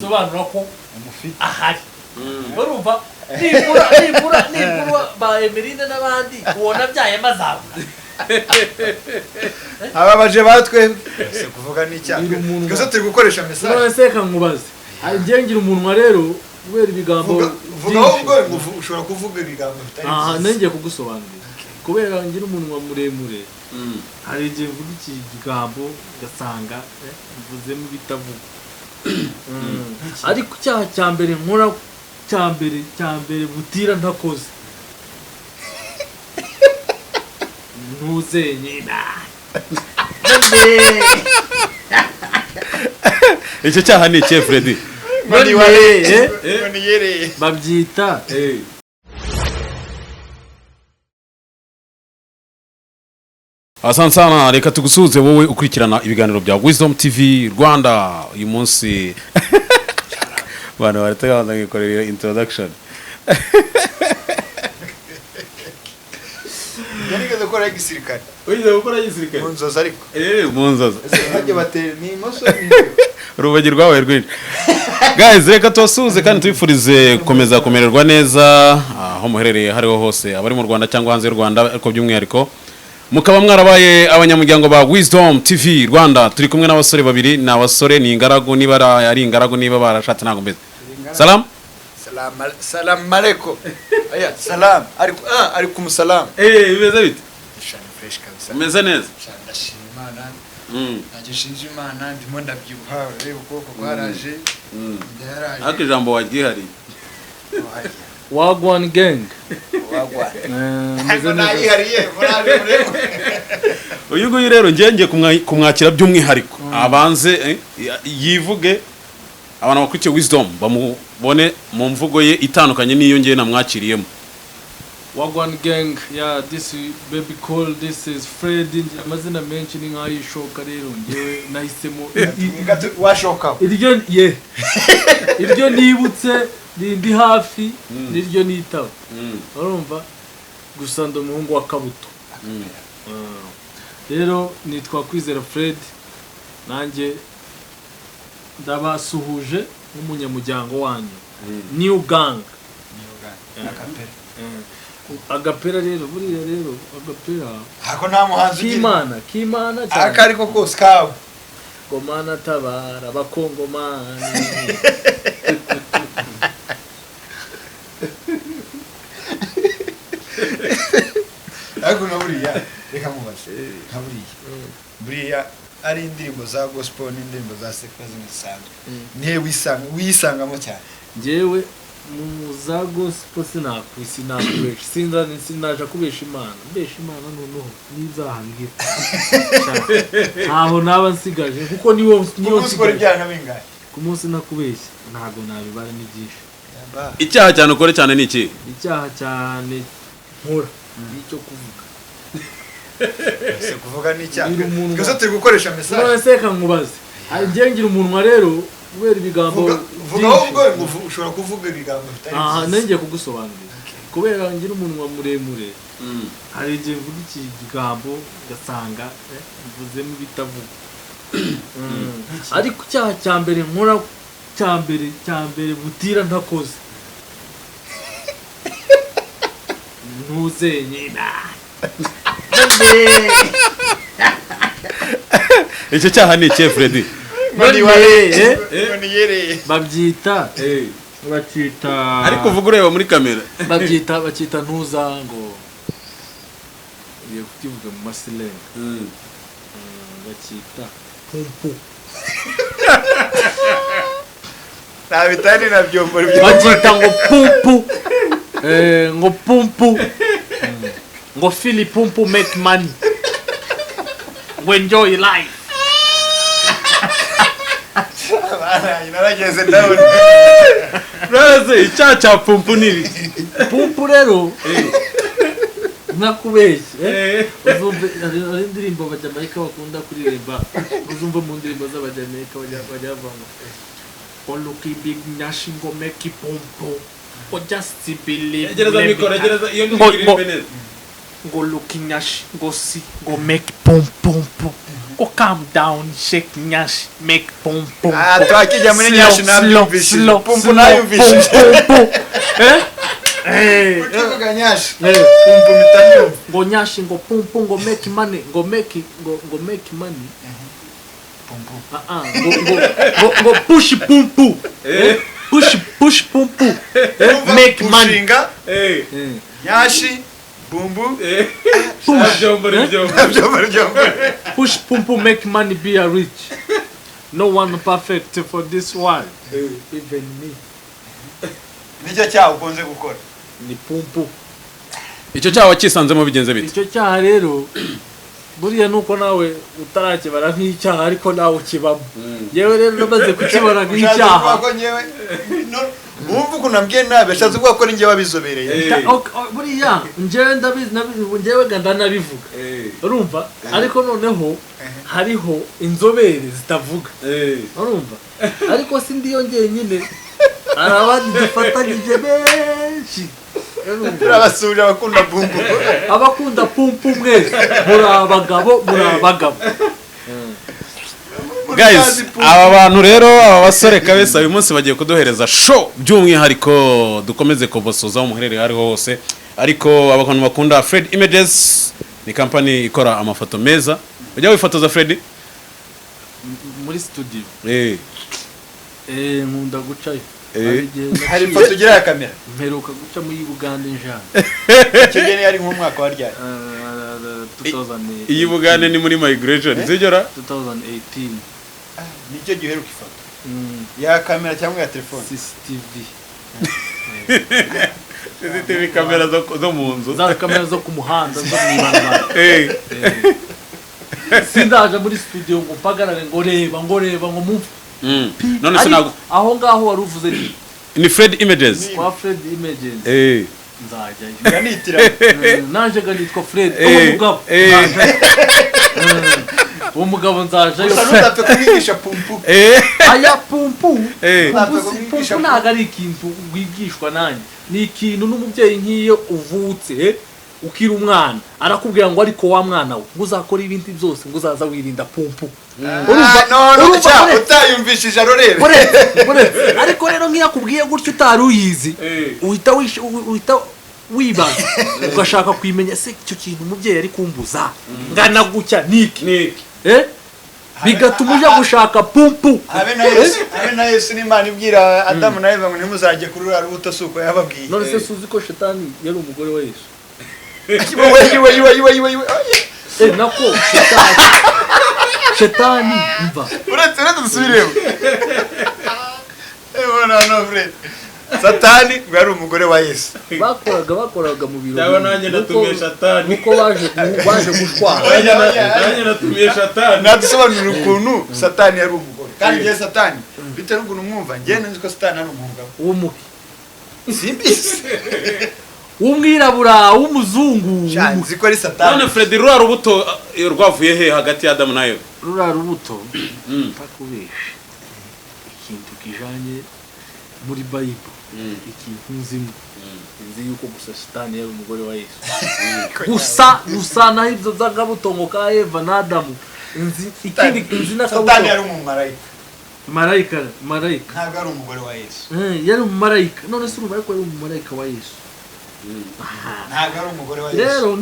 sobanura ko ahari urumva nibura ba Emeline n'abandi ubona byaye mazabura ababaje batwe se kuvuga n'icyaha gusa turi gukoresha message none se kankubaze ngira umunwa rero kubera ibigambo vuga ahubwo ushobora kuvuga ibigambo bitari nenge kugusobanurira kubera ngira umunwa muremure hari igihe mvuga iki gigambo gasanga mvuzemo bitavuga ariko cyaha cyambere nkora cyambere butira ntakoze ntuzenyina icyo cyaha ni iki Freddy babyita Asante sana, reka tugusuhuze wowe ukurikirana ibiganiro bya Wisdom TV Rwanda uyu munsi bana baratanga ngikorera introduction yarigeze gukora igisirikare uyize gukora igisirikare munzoza ariko munzoza hajye batera ni moso urubagi rwawe rwinshi guys reka tubasuhuze kandi tubifurize gukomeza kumererwa neza aho muherereye hariho hose abari mu Rwanda cyangwa hanze y'u Rwanda ariko by'umwihariko mukaba mwarabaye abanyamuryango ba Wisdom TV Rwanda turi kumwe n'abasore babiri n'abasore ni ingaragu niba ari ingaragu niba barashatse ntago mbeze salam aleikum aya salam alaikum salam bimeze bite shana fresh kabisa meze neza ndashima Imana nagishinje Imana ndimo ndabyibuha reba ukoko kwaraje ndaraje ariko ijambo wagihari Wagwan gang meze nayihariye murabe uyu nguyu rero ngiye kumwakira by'umwihariko abanze yivuge abantu bakurikiye Wisdom bamubone mu mvugo ye itandukanye niyo ngiye namwakiriyemo. Wagwan gang, yeah, this is baby call, this is Freddy, amazina menshi ni nk'ayishoka rero ngewe nahisemo washoka iryo nibutse ndi hafi niryo nitaba urumva gusa ndo muhungu wa Kabuto rero nitwa Kwizera Fred nanjye ndabasuhuje n'umunyamuryango wanyu New Gang agapera rero buriya rero agapera hako nta muhanzi kimana cyane akariko kose kawe Gomana tabara bakongomani ariko naburiya reka mubaze buriya ari indirimbo za gospel n'indirimbo za secular z'imisango nihe wisangamo cyane ngewe mu za gospel sinakubesha sinaje kubesha Imana noneho nizahambira aho naba nsigaje kuko niwo nsigara byana bingahe ku munsi nakubeshya ntago nabibara ni byinshi icyaha cyane ukore cyane ni iki icyaha cyane nkora nicyo kuvuga se kuvuga n'icyaha gusa turi gukoresha message none se kankubaze ngira umunwa rero kubera ibigambo vuga ahubwo ushobora kuvuga ibigambo bitari nenge kugusobanurira kubera ngira umunwa muremure hari igihe mvuga iki gigambo gasanga mvuzemo bitavuga ariko cyaha cyambere nkora cyambere butira ntakoze ntuzenyina icyo cyaha ni iki Freddy babyita ariko uvuga ureba muri kamera bacyita ntuzango ugiye kukivuga mu masilenga bacyita pumpu ntabitani nabyombo bacyita ngo pumpu ngo pumpu ngo feel pumpu make money ngo enjoy life narageze ndabona raze icyaha pumpu ni pumpu rero nakubeshye uzumve ari indirimbo abajamaika bakunda kuririmba uzumva mu ndirimbo z'abajamaika bajya bavanga oluki big nyashi ngo make pumpu or just believe gereza iyo ndirimbo neza ngo looking nyashi ngo si ngo make pumpu Go calm down, shake nyashi, make pum pum. Twakijya muri nyashi nabyumvishije. Pumpu nayumvishije. Ukivuga nyashi. Pumpu mitanyumva. Ngo nyashi ngo pum pum ngo make money, ngo make money. Go push pum pum. Push pum pum. Make money. Nyashi bumbu push pum pum make money be a rich. No one perfect for this world. Even me. Nicyo cyaha ukunze gukora. Ni pum pum. Icyo cyaha wakisanzemo bigenze bite? Icyo cyaha rero buriya nuko nawe utarakibara nk'icyaha ariko nawe ukibamo. Yewe rero namaze kukibara nk'icyaha. Wumva ukuntu ambwiye nabi ashatse kuvuga ko ninjye wabizobereye. Buriya njyewe ganda nabivuga. Urumva? Ariko noneho hariho inzobere zitavuga. Urumva? Ariko sindiyongeye nyine arabandi dufatanyije benshi. Turabasubira abakunda bumbu. Abakunda pumpu mwese muri abagabo. Guys, aba bantu rero aba basore kabisa uyu munsi bagiye kuduhereza show by'umwihariko dukomeze kubasoza mu muherere hariho hose. Ariko abantu bakunda Fred Images ni company ikora amafoto meza. Ujya wifotoza Fred muri studio? Nkunda gucayo. Hari ifoto ugira ya kamera? Mperuka guca muri Uganda njana. Kigeni yari mu mwaka wa ryari? 2008. Iyi Bugande ni muri migration zijora 2018. Nicyo gihe uheruka ifoto. Ya kamera cyangwa ya telefone? CCTV. CCTV kamera zo mu nzu. Za kamera zo ku muhanda zo mwibanga. Sindaje muri studio ngo mpagarare ngo reba ngo mumve. None sinago aho ngaho waruvuze ni Fred Images. Kwa Fred Images. Nzajya. Ganitira. Naje ganitwa Fred umugabo. Umugabo nzaje yo. Usanutapfe kubigisha pumpu. Aya pumpu. Pumpu nagari ikintu wigishwa nanjye. Ni ikintu n'umubyeyi nkiyo uvutse ukira umwana arakubwira ngo ariko wa mwana we nguzakora ibintu byose nguzaza wirinda pumpu. Urumva utayumvishije arorera. Ariko rero nkiyakubwiye gutyo utaruyizi uhita wibaza ugashaka kwimenya se icyo kintu umubyeyi ari kumbuza ngana gucya niki bigatuma ujya gushaka pumpu. Abe na Yesu n'Imana ibwira Adamu na Eva ngo ntimuzajye kurura rubuto suko yababwiye. None se suzi ko Shetani yari umugore wa Yesu? Nako Shetani mva. Uretse dusubiremo. No Fred. Satani yari umugore wa Yesu. Bakoraga mu biro. Ndabona nanjye natumiye Satani. Nuko baje gushwara. Nanjye natumiye Satani. Nadusobanurira ukuntu Satani yari umugore. Kandi je Satani bitera ukuntu mwumva ngiye nzi ko Satani ari umugabo. W'umuki. Simbisi. W'umwirabura w'umuzungu. Nzi ko ari Satani. None Fred rwa rubuto rwavuye he hagati ya Adamu na Eva? Rura rubuto takubesha ikintu kijanye muri Bible. Ikintu nzimo nzi yuko gusa Shetani yari umugore wa Yesu. Gusa na ibyo zagabutongo ka Eva na Adamu nzi ikindi nzi nakabuto. Satani yari umumarayika. Marayika ntabwo ari umugore wa Yesu. Yari umumarayika. None se urumva ko yari umumarayika wa Yesu. Ntabwo ari umugore wa Yesu. Rero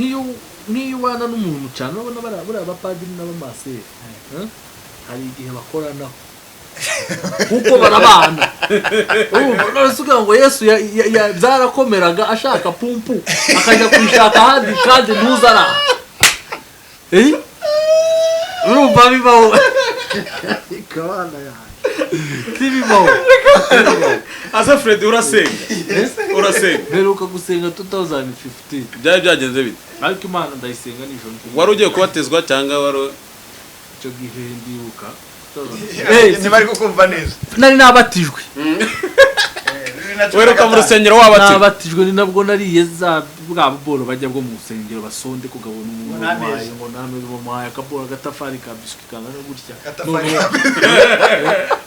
niyo wana n'umuntu cyane urabona bari abapadiri n'abamaseri hari igihe bakoranaho kuko barabana. None se ugira ngo Yesu byarakomeraga ashaka pumpu akajya kwishaka ahandi kandi ntuzara. Urumva bibaho ikabana yawe kibibaho. Asa Fred urasenga Beruka gusenga 2015 byari byagenze bite? ariko Imana ndayisenga nijoro. Wari ugiye kubatezwa cyangwa wari cyo gihe ndibuka ntibari kukumva neza. Nari nabatijwe weruka mu rusengero wabatijwe nabatijwe ni nabwo nariye za bwa boro bajya bwo mu rusengero basonde kugabona umuntu wamuhaye ngo nameze umuhaye akaboro agatafari ka biswi kangana gutya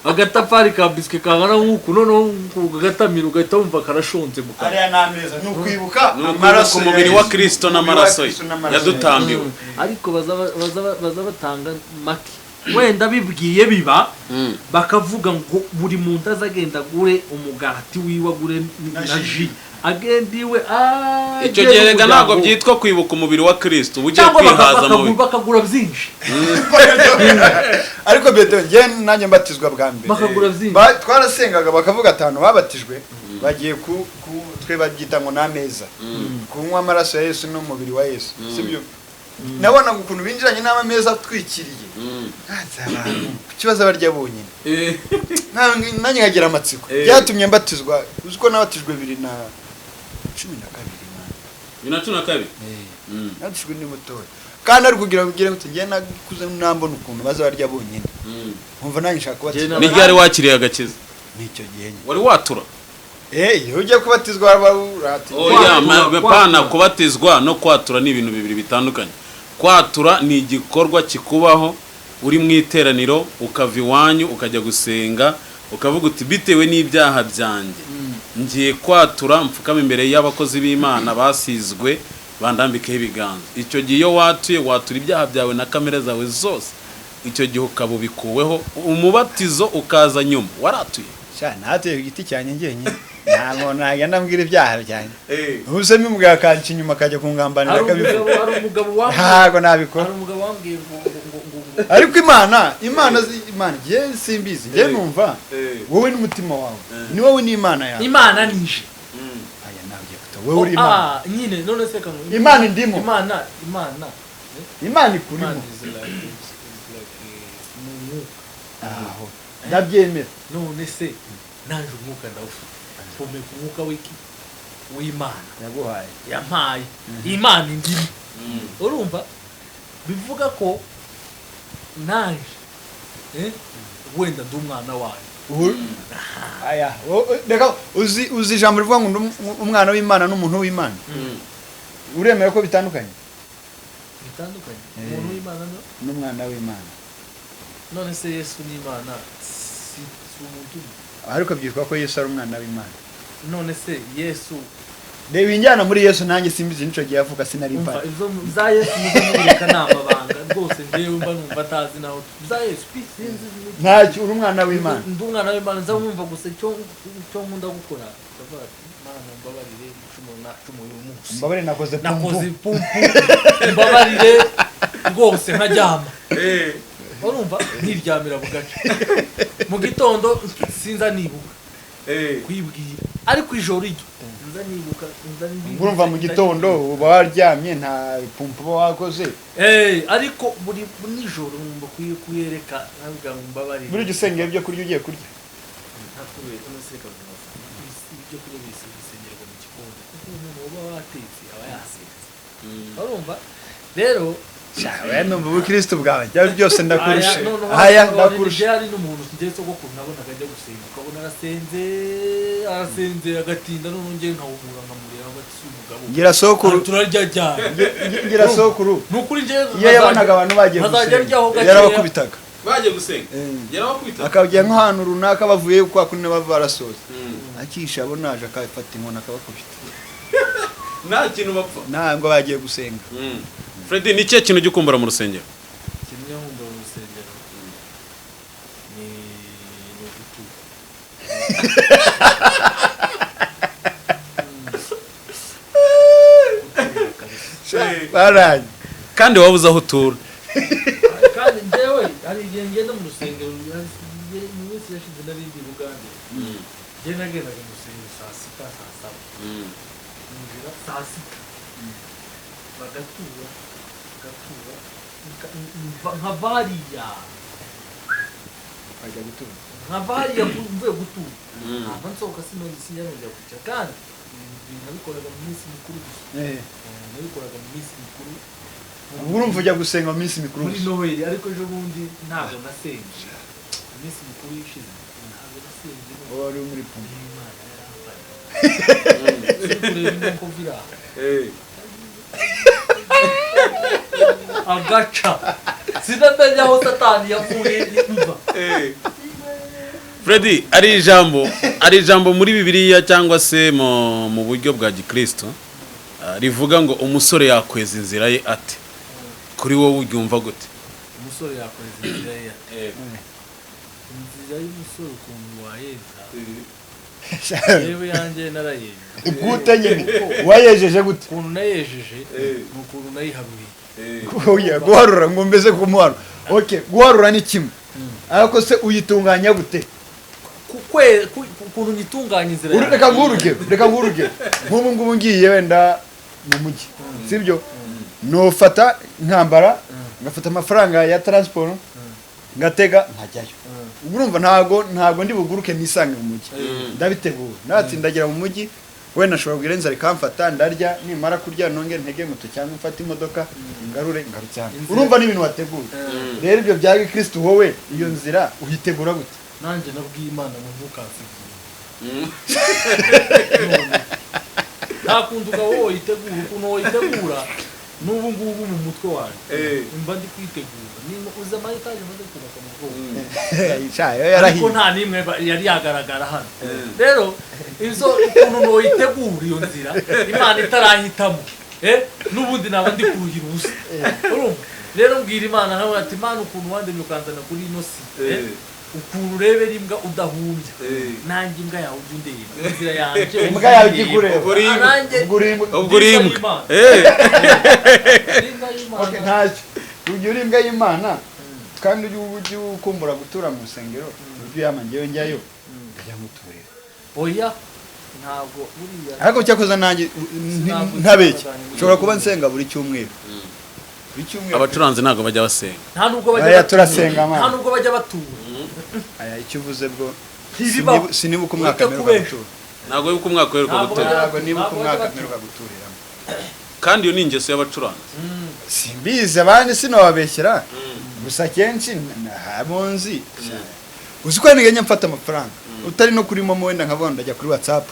agatafari ka biswi kangana nk'uku noneho ugatamira ugahita wumva karashonze mu kanwa ariya n'ameza ni ukwibuka amaraso ku mubiri wa Kristo n'amaraso ye yadutambiwe ariko baza batanga make wenda bibwiye biba bakavuga ngo buri muntu azagenda agure umugati wiwe agure na ji agenda iwe icyo gihe rega ntabwo byitwa kwibuka umubiri wa Kristo ugiye kwihaza mu bakagura byinshi ariko beto njye nanjye mbatizwa bwa mbere bakagura byinshi twarasengaga bakavuga atanu babatijwe bagiye ku twe babyita ngo n'ameza kunywa amaraso ya Yesu n'umubiri wa Yesu sibyo nabona ukuntu binjiranye n'ameza atwikiriye kibazo barya bonyine nanjye nkagira amatsiko byatumye mbatizwa uziko nabatijwe 2012 natishwe ni mutoya kandi ari kugira ngo ngiye nakuze nambona ukuntu baza barya bonyine nkumva nanjye nshaka kubatizwa ni ryari wakiriye agakiza nicyo gihe wari watura ujye kubatizwa urati pana kubatizwa no kwatura ni ibintu bibiri bitandukanye kwatura ni igikorwa kikubaho uri mu iteraniro ukava iwanyu ukajya gusenga ukavuga uti bitewe n'ibyaha byanjye ngiye kwatura mfukama imbere y'abakozi b'Imana basizwe bandambikeho ibiganza icyo gihe iyo watuye watura ibyaha byawe na kamere zawe zose icyo gihe ukaba ubikuweho umubatizo ukaza nyuma waratuye natuye igiti cyanjye ngenye ntabwo nagenda mbwira ibyaha byanjye ubusemi umugabo akanca inyuma akajya kungambanira akabivuga ntabwo nabikora ariko imana njye simbizi njye numva wowe n'umutima wawe ni wowe n'Imana yawe Imana nije aya nabyo wowe uri Imana nyine none se kanu Imana indimo Imana ikurimo aho ndabyemera none se naje umwuka ndawufite pomeka umwuka w'Imana yaguhaye yampaye Imana indimo urumva bivuga ko naje wenda ndi umwana wayo aya reka uzi ijambo rivuga ngo umwana w'Imana n'umuntu w'Imana uremera ko bitandukanye umuntu w'Imana n'umwana w'Imana none se Yesu n'Imana si umuntu ariko byitwa ko Yesu ari umwana w'Imana none se Yesu reba injyana muri Yesu nanjye simbizi nico gihe avuga sinari mpari izo za Yesu muzumureka namabanga rwose ndewe mba numva tazi naho za Yesu sinzi ntacyo uri umwana w'Imana ndi umwana w'Imana nza mwumva gusa cyo nkunda gukora ndavuga Imana mbabarire icumu uyu munsi mbabarire nakoze pumpu mbabarire rwose nkajyama urumva ntiryamira bugace mu gitondo sinza nibuka kwibwira ariko ijoro ryo nza nibuka urumva mu gitondo uba waryamye nta pumpu wakoze ariko buri nijoro ngomba kuyereka navuga ngo mbabarire muri gisengero byo kurya ugiye kurya ntakubeye n'useka ibyo kurya bisengerwa mu gikoni kuko umuntu uba watetse aba yasenze urumva rero wewe numva ubukristo bwawe byari byose ndakurusha ndakurusha hari n'umuntu ngiye sogokuru nabonaga ajya gusenga ukabona arasenze agatinda none ngiye nkawumura nkamureba bati umugabo ngira sokuru turarya cyane ngira sokuru nukuri ngiye iyo yabonaga abantu bagiye gusenga yarabakubitaga bagiye gusenga yarabakubitaga akagiye nk'ahantu runaka bavuye kwa kuri bava barasoza akisha abonaje akafata inkoni akabakubita nta kintu bapfa ntabwo bagiye gusenga Freddy ni cyo kintu gikumbura mu rusengero kimwe nkumbura mu rusengero ni ugutura baraye kandi wabuze aho utura kandi njyewe hari igihe ngenda mu rusengero mu minsi yashize nari ndi Bugande njye nagendaga mu rusengero saa 6 bagatura nka bariya bajya gutura nka bariya mvuye gutura ntabwo nsohoka sinongera kwicara kandi nabikoraga mu minsi mikuru gusa nabikoraga mu minsi mikuru urumva ujya gusenga mu minsi mikuru muri Noheli ariko ejo bundi ntabwo nasenze mu minsi mikuru yishize ntabwo nasenze wari muri pumpu kureba inyoko vira agaca sinamenya aho satani yavuye imva. Freddy, ari ijambo muri Bibiliya cyangwa se mu buryo bwa Gikristo rivuga ngo umusore yakweza inzira ye ate. Kuri wowe uryumva gute? Umusore yakweza inzira ye ate. Inzira y'umusore ukuntu wayeza. Yewe yanjye narayeje. Gute nyine wayejeje gute? Ukuntu nayejeje n'ukuntu nayiharuye. Oya guharura ngo mbeze kumuharura. Okay, guharura ni kimwe. Ariko se uyitunganya gute? Ukuntu nyitunganya inzira. Reka ngurugero. Nk'ubu ngubu ngiye wenda mu mujyi. Sibyo? Nofata nkambara, ngafata amafaranga ya transport, ngatega nkajyayo. Urumva ntago ndi buguruke nisange mu mujyi. Ndabitegura. Natsindagira mu mujyi, wenda nashobora kugira inzara ikamfata ndarya, nimara kurya nongere ntege moto cyangwa mfata imodoka ngarutse hano. Urumva ni ibintu wateguye. Rero ibyo bya Kristo wowe iyo nzira uhitegura gute? Nanjye nabwiye Imana ngo ntukansigire. Nakunduka wowe yitegura ukuntu woyitegura n'ubu ngubu mu mutwe wanjye. Mba ndi kwitegura. Nimo uza mayitaje maze kubaka mu bwoko. Chayo yarahiye. Ariko nta nimwe yari yagaragara hano. Rero izo ukuntu woyitegura iyo nzira Imana itarahitamo. N'ubundi naba ndi kuruhira ubusa. Urumva? Rero mbwira Imana nawe ati Imana ukuntu wandemye ukanzana kuri ino si. Ukuntu urebera imbwa udahumbya nanjye imbwa yawe ujya undeba inzira yanjye imbwa yawe igikureba ubwo uri imbwa ntacyo ujya uri imbwa y'Imana kandi ujye ukumbura gutura mu rusengero ujye uyama njyewe njyayo njya muturira oya ntabwo buriya ariko cyakoze nanjye ntabeke ushobora kuba nsenga buri cyumweru abacuranzi ntabwo bajya basenga nta nubwo bajya turasenga amana nta nubwo bajya batura aya icyo uvuze bwo sinibuka umwaka mperuka gutura ntabwo wibuka umwaka mperuka gutura ntabwo nibuka umwaka mperuka guturiramo kandi iyo ni ingeso y'abacuranzi simbizi abandi sinababeshyera gusa kenshi ntabonzi uzi ko nigenya mfata amafaranga utari no kuri momo wenda nkavuga ndajya kuri WhatsApp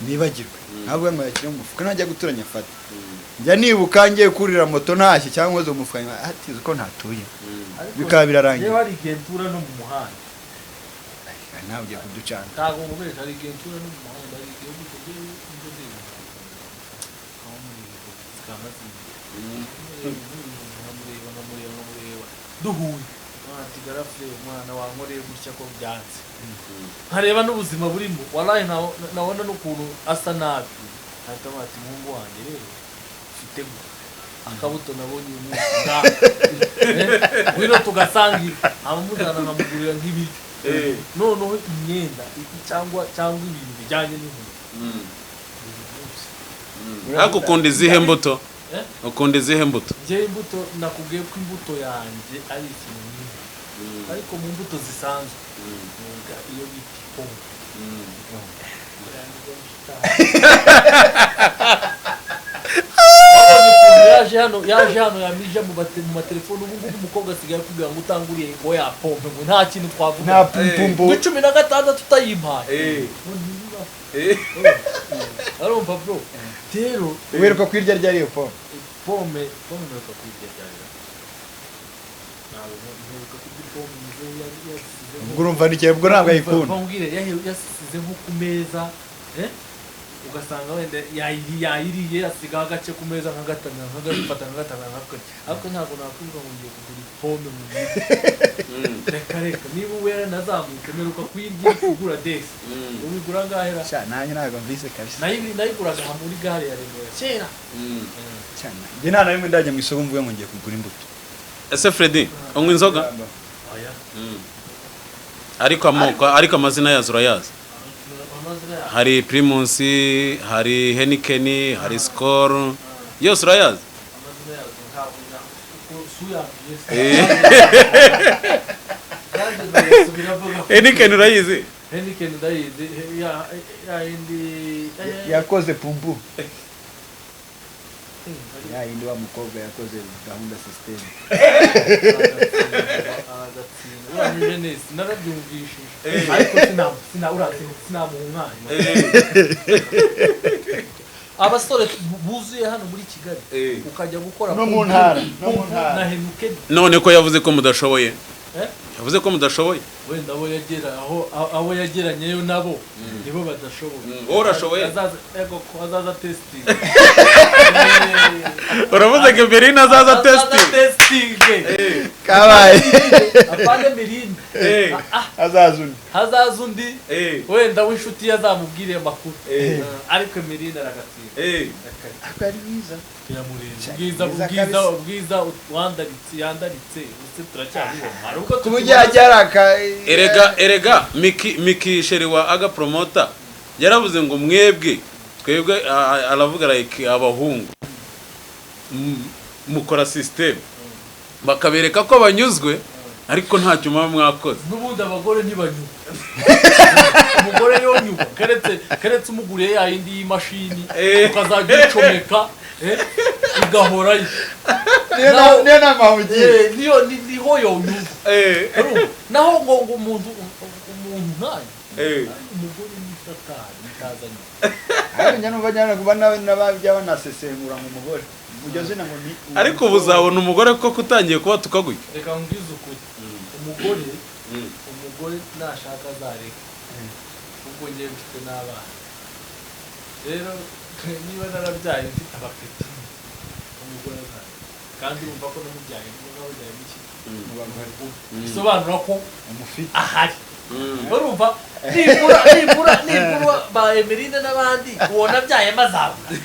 nibagirwe ntabwo nkayakira mu mufuka najya guturanya afata njya nibuka ngiye kurira moto ntashye cyangwa zo mufuka ati uko ntatuye bikaba birarangiye yewe ari gentura no mu muhanda nawe ugiye kuducana ntabwo ngubesha ari gentura no mu muhanda ari igihugu tugiye ingo zindi aho muri kamazi namureba duhuye ati garafle umwana wankoreye gutya ko byanze nkareba n'ubuzima burimo wallahi nabona n'ukuntu asa nabi ahita ati muhungu wanjye rero ufite akabuto nabonye umunsi wino tugasangira amamuzana nkamugurira nk'ibiryo noneho imyenda cyangwa ibintu bijyanye n'inkweto ariko ukunda izihe mbuto ukunda izihe mbuto njyewe imbuto nakubwiye ko imbuto yanjye ari ikintu nk'ibi ariko mu mbuto zisanzwe iyo bita pome yaje hano yamije mu matelefone ubu ngubu umukobwa asigaye akubwira ngo utanguriye ngo ya pompe ngo nta kintu twavuga nta pumpumbo 16 tutayimpaye arumva bro rero uberuka kwirya rya riyo pome uberuka kwirya rya riyo uberuka kwirya pome urumva ni cyebwo ntabwo ayikunda bambwire yasize nko ku meza ugasanga wenda yayiriye asigaho agace ku meza nk'agatanga ariko ntabwo nakubwira ngo ngiye kugura pome mu gihe reka niba uwera nazamuke meruka kuyirya kugura desi ubigura ngahera nanjye ntabwo mvise kabisa nayiguraga muri gare ya Remera kera njye nta na rimwe ndajya mu isoko mvuge ngo ngiye kugura imbuto ese Freddy unywa inzoga ariko amazina yazo urayazi hari Primus hari Heineken hari Skol yose urayazi Heineken urayizi Heineken ndayizi ya indi yakoze pumpu ya yindi wa mukobwa yakoze gahunda system uranyuje neza narabyumvishije ariko sinamuha umwanya abasore buzuye hano muri Kigali ukajya gukora no mu ntara na henuke none ko yavuze ko mudashoboye yavuze ko mudashoboye wenda abo yagera abo yageranyeyo nabo nibo badashoboye wowe urashoboye azaza testing uravuze ko Emeline azaza testing kabaye apane Emeline hazaza undi wenda w'inshuti yazamubwiriye amakuru ariko Emeline aragatsinda akari biza ubwiza yandaritse use turacyabibona kumujyajyaraka erega Miki sheri wa Aga Promoter yaravuze ngo twebwe aravuga like abahungu mukora system bakabereka ko banyuzwe ariko ntacyo muba mwakoze n'ubundi abagore ntibanyuka umugore yonyuka keretse umuguriye yayindi y'imashini ukazajya ucomeka igahorayo niyo namahugiye niho yonyuka naho ngo umuntu nkayo umugore ni satani ntazanye ariko njya kuba n'abajya banasesengura mu mugore ugeze na ngo ni ariko ubuzabona umugore ko kutangiye kuba tukaguye reka mbwize ukuri umugore nashaka azareka ubwo ngiye mfite n'abana rero niba narabyaye mfite abapeti umugore azareka kandi wumva ko namubyaye n'ababyaye n'iki bisobanura ko ahari urumva nibura ba Emeline n'abandi ubona abyaye mazabura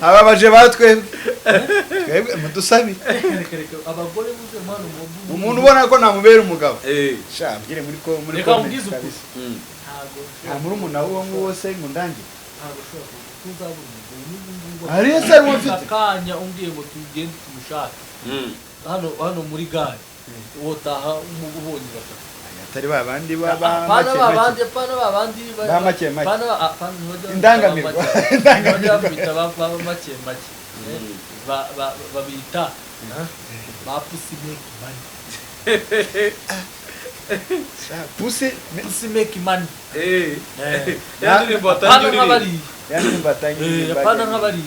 ababaje batwebwe mudusabire abagore buze mwana umuntu ubona ko namubera umugabo sha mbire muri reka mbwize ukuri nta muri umuntu aho nguwo se ngo ndange ntabwo ushobora kuzabura umugabo ari ese ari mufite akanya umbwiye ngo tugende tumushake hano muri gare wotaha ubonye batatu atari babandi indangamirwa babita ba pussy make money apana nk'abariya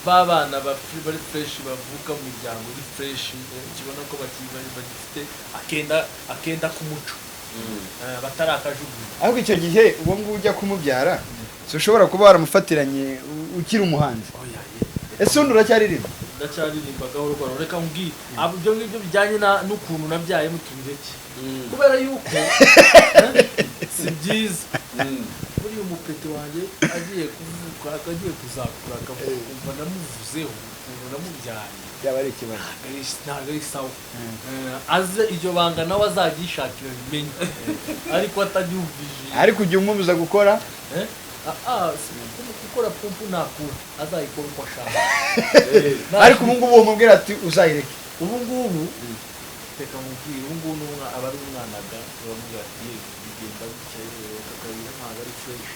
babana bari fresh bavuka mu miryango iri fresh kibona ko bagifite akenda kumuco batarakajugunya ariko icyo gihe uwo nguwo ujya kumubyara so ushobora kuba waramufatiranye ukiri umuhanzi ese undi uracyaririmba ndacyaririmba gahoro gahoro reka mbwire ibyo ngibyo bijyanye n'ukuntu nabyaye mutubireke kubera yuko si byiza buri umupeti wanjye agiye kuzakura akumva namuvuzeho ukuntu namubyaye byaba ari ikibazo ntabwo ari sawa aze iryo banga nawe azagishakira bimenye ariko ataryumvije ariko ujya umubuza gukora gukora pumpu nakura azayikora uko ashaka ariko ubu ngubu umubwira ati uzayireke ubu ngubu reka mubwire ubu ngubu aba ari umwana bamubwira ati bigenda bicaye kakabira ntabwo ari fresh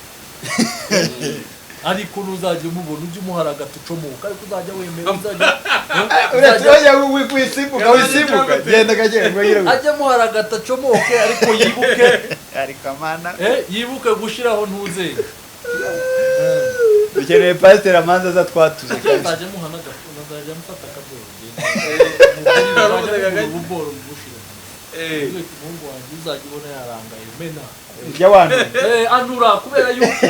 ariko nuzajya umubona ujye umuhara agatucomoka ariko uzajya wemera uzajya wisimbuka genda kagenda ajya muhara agatacomoke ariko yibuke ariko amana yibuke gushiraho ntuzeye dukeneye pasiteri amanza aza twatuze azajya muhana agafuna azajya mufata akaboro ububoro bushira umuhungu wanjye uzajya ubona yarangaye mena ujya wantu anura kubera yuko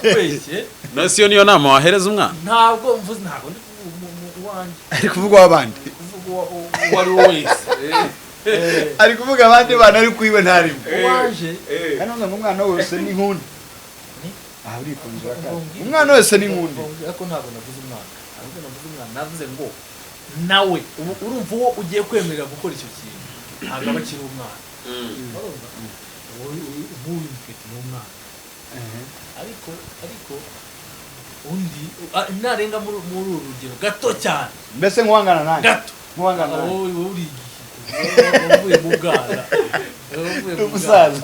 kubeshye nasiyo niyo nama wahereza umwana ntabwo mvuze ntabwo ndi uwanjye ari kuvuga w'abandi uwari we wese ari kuvuga abandi bana ari kwiwe ntarimo uwanje kandi ngo umwana wese ni nkunda aha urikunzura kandi umwana wese ni nkunda ariko ntabwo navuze umwana navuze ngo nawe urumva uwo ugiye kwemerera gukora icyo kintu ntabwo aba akiri umwana nk'uyu mfite ni umwana ariko undi narenga muri uru rugero gato cyane mbese nk'uwangana nanjye gato wowe urigiye wavuye mu bwana umusaza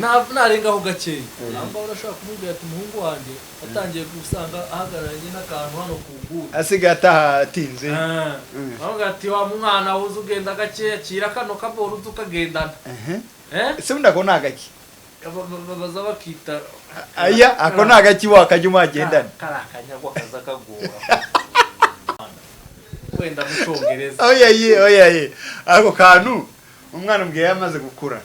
narengaho gakeya namba urashaka kumubwira ati umuhungu wanjye atangiye gusanga ahagararanye n'akantu hano ku nguni asigaye atahatinze avuga ati wa mwana wuze ugenda gakeya kira kano kaboro ukagendana ese bundi ako nagaki baza bakita aya ako nagaki wakajya umuhagendana kari akanyagwa kaza kagora wenda mu Cyongereza oya ako kantu umwana mbwiye yamaze gukura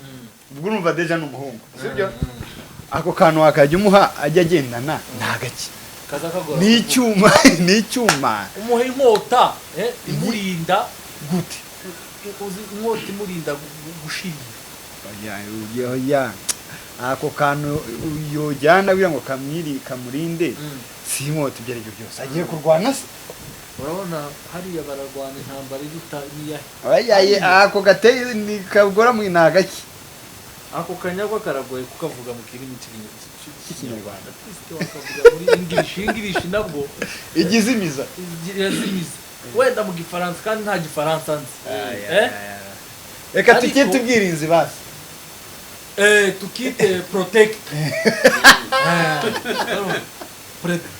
ubwo urumva deja n'umuhungu sibyo ako kantu wakajya umuha ajya agendana nagaki kaza kagora n'icyuma umuha inkota imurinda gute inkota imurinda gushirira oya ako kantu yojyana kugira ngo kamurinde si inkota ibyo aribyo byose agiye kurwana se urabona hariya bararwana intambara iruta niyahe ako gateye ni kagora mu nagaki ako kanyagwa karagoye kukavuga mu kirimi cy'ikinyarwanda twiste wakavuga muri English nabwo igizimiza wenda mu gifaransa kandi nta gifaransa nzi reka tukite ubwirinzi basi tukite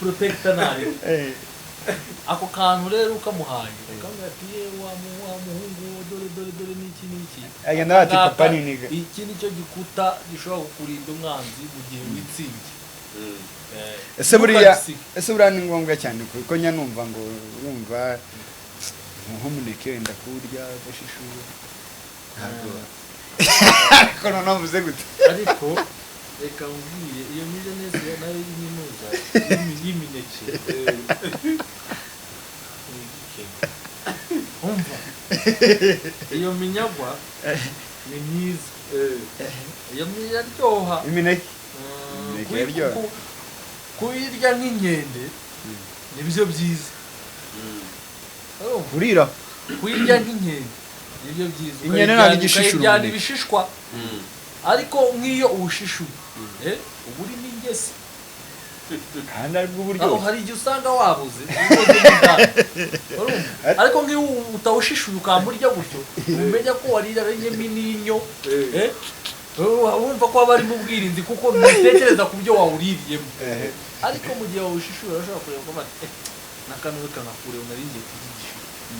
protect nayo ako kantu rero ukamuhaye ukamubwira ati wa muhungu dore n'iki agenda bati papa niniga iki nicyo gikuta gishobora kukurinda umwanzi mu gihe witsinze ese buriya ni ngombwa cyane kuko nyanumva ngo urumva nk'umuneke wenda kurya udashishuye ntabwo ariko noneho mvuze gute ariko reka mbwire iyo mije neza nayo y'iminuza y'imineke umva iyo minyagwa ni myiza iyo miraryoha imineke kuyirya nk'inkende nibyo byiza urira kuyirya nk'inkende nibyo byiza inkende ntabwo igishishura ukayijyana ibishishwa ariko nk'iyo uwushishuye uba uri n'ingesi kandi aribwo buryo hari igihe usanga wabuze ariko nk'iyo utawushishuye ukamurya gutyo umenya ko wariranye n'inyo wumva ko haba harimo ubwirinzi kuko ntutekereza ku byo wawuririyemo ariko mu gihe wawushishuye urashobora kureba ko n'akantu kanakureho naringiye kugigisha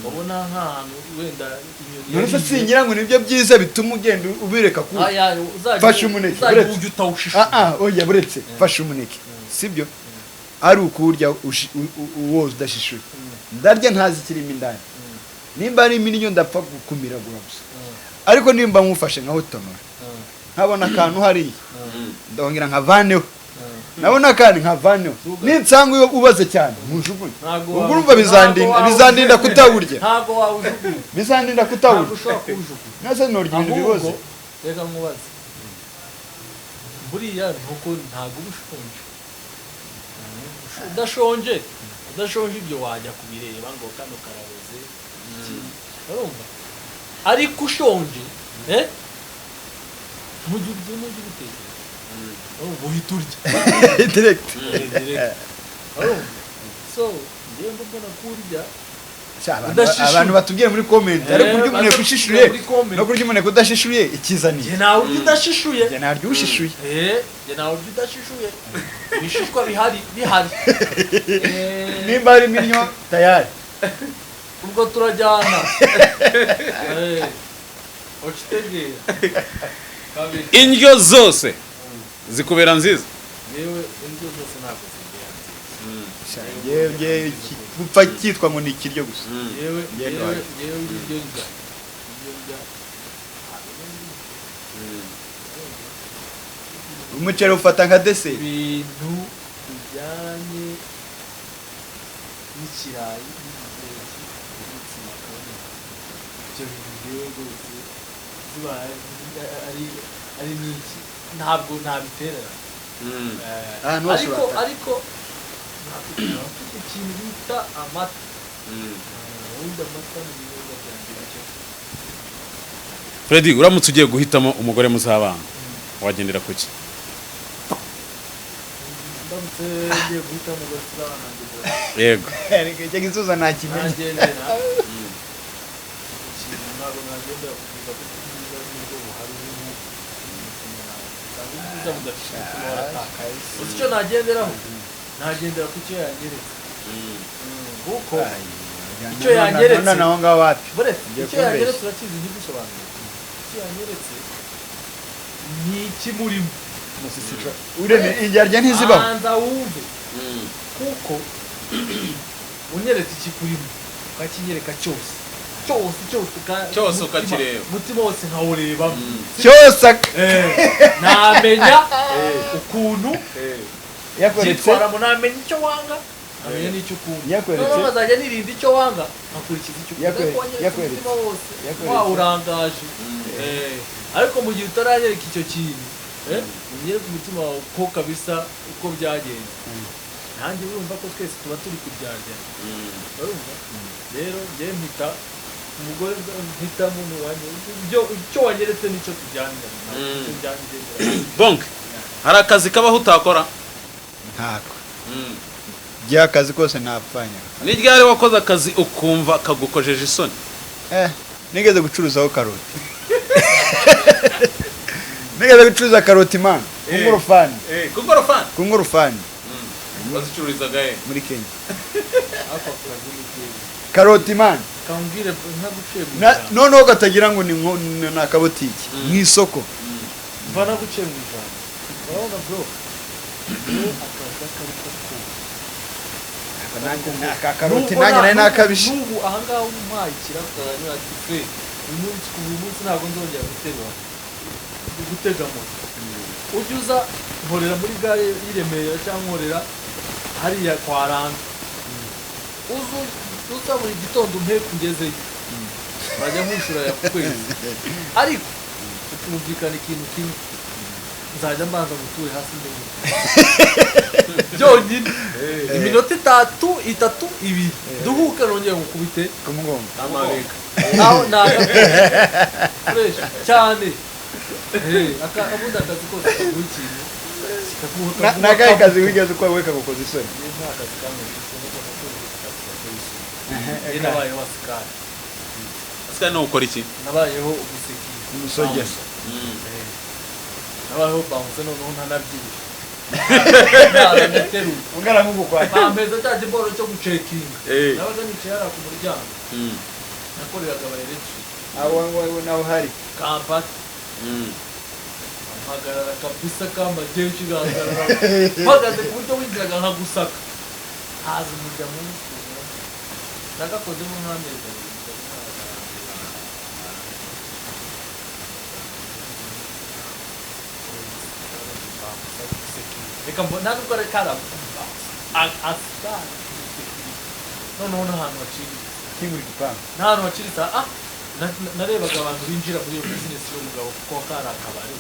wabona nk'ahantu wenda inyoni none singira ngo nibyo byiza bituma ugenda ubireka ku fasha umuneke ujya utawushishuye oya buretse fasha umuneke sibyo ari ukurya uwoza udashishuye ndarya ntazi kirimo indani nimba ari iminyo ndapfa gukumiragura gusa ariko nimba nkufashe nka hotonora nkabona akantu hariya ndongera nkavaneho nabona kandi nkavaneho ninsanga iyo ubaze cyane mujugunye ubwo urumva bizandinda kutawurya ntago wawujugunye bizandinda kutawurya ushobora kuwujugunya nase norya ibintu biboze reka nkubaze buriya nuko ntago ubushonje udashonje ibyo wajya kubireba ngo kano karaboze urumva ariko ushonje ntujye ubitekereza uhita urya direct so ngiye mbona kurya abantu batubwiye muri comment ariko kurya umuneke ushishuye no kurya umuneke udashishuye ikizaniye njye nawe urya udashishuye njye naryo ushishuye njye nawe urya udashishuye ibishishwa bihari nimba hari iminyo tayari ubwo turajyana ucitegera indyo zose zikubera nziza yewe indyo zose ntabwo zibera nziza gupfa cyitwa ngo ni ikiryo gusa yewe ibiryo ndya umuceri ufata nka dese ibintu bijyanye n'ikirayi n'umutsima ibyo bintu rero rwose zibaye ari n'iki ntabwo ntabiterera ariko afite ikintu bita amata ubundi amata ni ibinyobwa byanjye bike Freddy uramutse ugiye guhitamo umugore muzabana wagendera kuki ndamutse ngiye guhitamo umugore tuzabana yego icyo gisubizo ntakimenya ntabwo nagenda kuvuga ko ubwiza n'ubwo buhari usanga ubwiza budafite umutima waratakaye gusa icyo nagenderaho nagendera ku cyo yanyeretse kuko icyo yanyeretse naho ngaho wapi icyo yanyeretse urakizi ntigusobanura icyo yanyeretse ni ikimurimo ureme indyarya ntizibaho banza wumve kuko unyeretse ikikurimo ukakinyereka cyose ukakireba umutima wose nkawurebamo cyose namenya ukuntu yakweretse byitwaramo namenya icyo wanga amenya n'icyo ukunda noneho nkazajya nirinda icyo wanga nkakurikiza icyo ukunda umutima wose wawurangaje ariko mu gihe utaranyereka icyo kintu unyereka umutima wawe ko kabisa uko byagenze nanjye urumva ko twese tuba turi kubyarya urumva rero njye mpita umugore mpita muntu wanjye icyo wanyeretse nicyo tujyanira bonk hari akazi kabaho utakora ntako gihe akazi kose ntapfanya ni ryari wakoze akazi ukumva kagukojeje isoni nigeze gucuruzaho karoti nigeze gucuruza karoti man kungurufani bazicururizaga muri Kenya karoti man kambwire ntaguciye noneho gatagira ngo ni akabotiki mu isoko mva naguciye mu ijambo urabona bro aka karoti nanjye nari nakabishe n'ubu ahangaha umuhaye ikirafuranya ati fe uyu munsi ntabwo nzongera gutega moto ujya uza nkorera muri gare y'Iremera cyangwa nkorera hariya kwa Randa uza buri gitondo mpeka ugezeyo bajya nkwishyura ya kwezi ariko tukumvikana ikintu kimwe nzajya mbanza gutuye hasi ndende byonyine iminota itatu ibiri duhuke nongeye ngukubite ku mugongo amabeka aho naga fresh cyane akabuda akazi kose kagukinye nagaye kazi wigeze uko weka gukoza isoni nabayeho asikari no ukora iki nabayeho umuseki umusogeza nabayeho bawunse noneho ntanabyibushye ungana nk'ugukwanya bampeza cya giboro cyo gucekinga nabaga nicaye hariya ku muryango nakoreraga aba electric nawe hari kampani mpagarara kabisa kamba kenshi gahagarara mpagaze ku buryo winjiraga nkagusaka haza umurya munsi nagakozemo nk'amezi abiri reka mbona nubwo ari karabuka asikari noneho n'ahantu haciriritse kingura igipangu n'ahantu haciriritse narebaga abantu binjira muri iyo bizinesi y'umugabo kuko kari akabari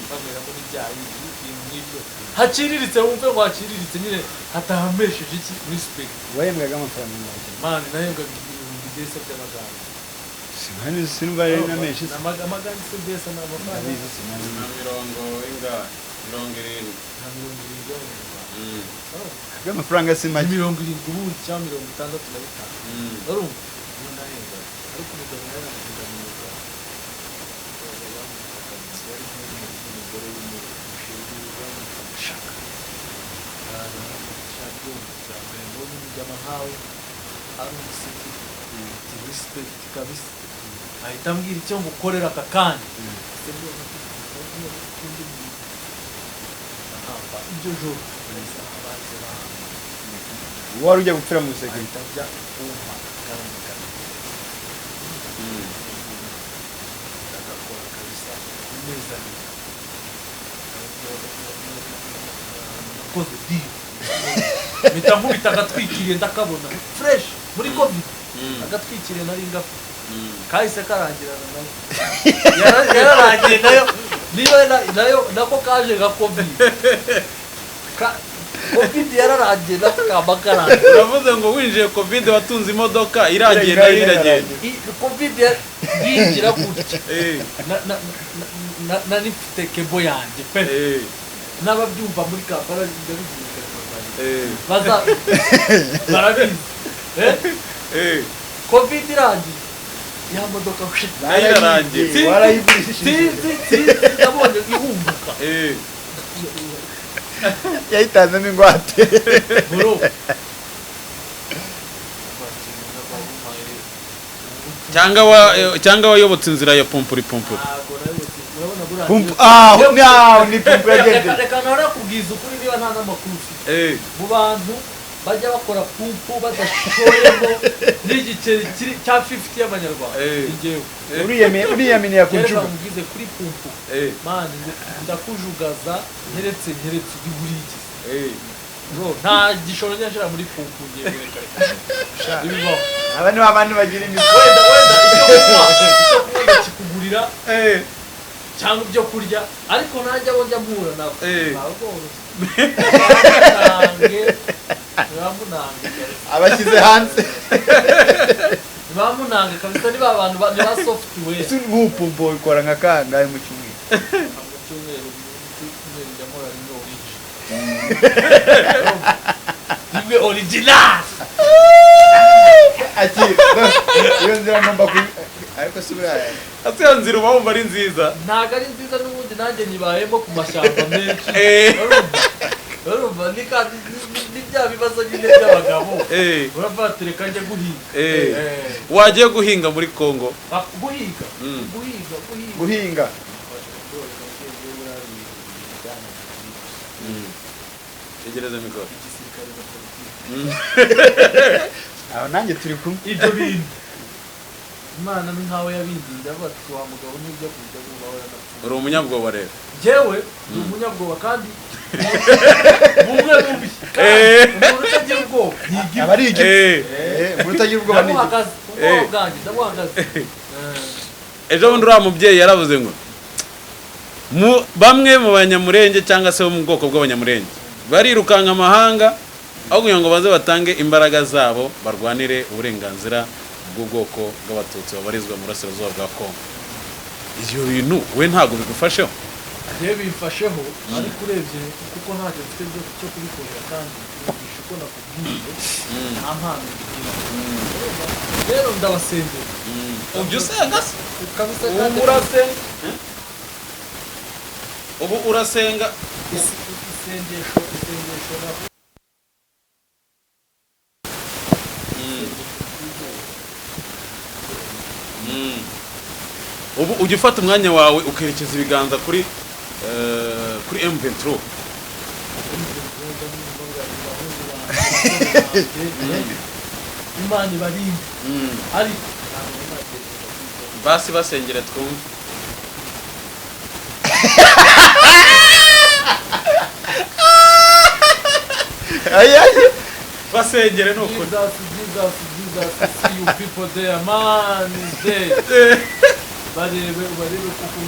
bameramo n'ibyayi ibintu nk'ibyo haciriritse wumve ngo haciriritse nyine hatahamesheje iki muri sipeki wahembwaga amafaranga make mani nahembwaga ibihumbi byese by'amagana sinumva rero na menshi amagana se byese ni amafaranga na mirongo ingahe mirongo irindwi nta mirongo irindwi amafaranga si make mirongo irindwi ubundi cyangwa mirongo itandatu na bitanu urumva niyo nahembwaga ariko umugabo yaramuteganyirizwa yari n'umugore w'umushinga bamushaka shaka cyane mbona umujyama nkawe ari umusiki respect kabisa ahita ambwira icyo ngukorera aka kanya ibyo joro wari ujya gupfira mu sekirite ahita ajya kumva akaramukana agakora kabisa amezi abiri akoze diyo mpita nkubita agatwikiriye ndakabona fresh muri covid agatwikiriye nari ngapfa kahise karangirana nayo yararangiye nayo niba nayo nako kaje nka covid covid yararangiye nako kaba karangiye uravuze ngo winjiye covid watunze imodoka irangiye nayo iragenda covid yinjira gutya nari mfite kebo yanjye pe n'ababyumva muri kampala barabizi covid irangiye ya modoka nayo irarangiye warayigurishije nabonye ihunguka yayitanzemo ingwate bro cyangwa wayobotse inzira ya pompuri pompuri ni pumpu yagendeye reka narakubwiza ukuri niba nta n'amakuru ufite mu bantu bajya bakora pumpu badashoyemo n'igiceri cya 50 y'amanyarwanda njyewe uriyaminiye ku reka njuga mubwize kuri pumpu mani ndakujugaza nteretse uri burigize bro nta gishoro nyashira muri pumpu ngiye reka ibibaho aba ni abandi bagira imitwe wenda icyo kunywa kikugurira cyangwa ibyo kurya ariko nanjye abo njya mpura nabo ntibamunange abashyize hanze ntibamunange kabisa ni ba bantu ni ba software ese nk'upumpo ikora nka kangahe mu cyumweru mu cyumweru njya nkora rimwe original ati iyo nzira ngomba ariko si buriya atiya nzira uba wumva ari nziza ntabwo ari nziza n'ubundi nanjye nyibayemo ku mashyamba menshi urumva ni bya bibazo nyine by'abagabo urabatereka njye guhinga wagiye guhinga muri Kongo guhinga tegereza mikoro aho nanjye turi kumwe ibyo bintu Imana ni nkawe yabindinze avuga ati wa mugabo n'ibyo kurya bubahora na uri umunyabwoba rero jewe ndi umunyabwoba kandi bumwe bubi umuntu utagira ubwoba aba ari igiti umuntu utagira ubwoba ni igiti ndamuhagaze ejo bundi uriya mubyeyi yaravuze ngo bamwe mu banyamurenge cyangwa se bo mu bwoko bw'abanyamurenge barirukanka amahanga aho kugira ngo baze batange imbaraga zabo barwanire uburenganzira bw'ubwoko bw'abatutsi babarizwa mu burasirazuba bwa Kongo. Ibyo bintu we ntago bigufasheho? Yewe bimfasheho ariko urebye kuko ntacyo mfite cyo kubikorera kandi bisho ko nakubwiye nta mpano bigira. Rero ndabasengera. Ubyo usenga se? Kabisa kandi urasenga? Ubu urasenga isengesho na ubu ujya ufata umwanya wawe ukerekeza ibiganza kuri M23 Imana ibarinde ariko basi basengera twumve basengere no kuri Jesus, see you people there, man is dead. barebe kuko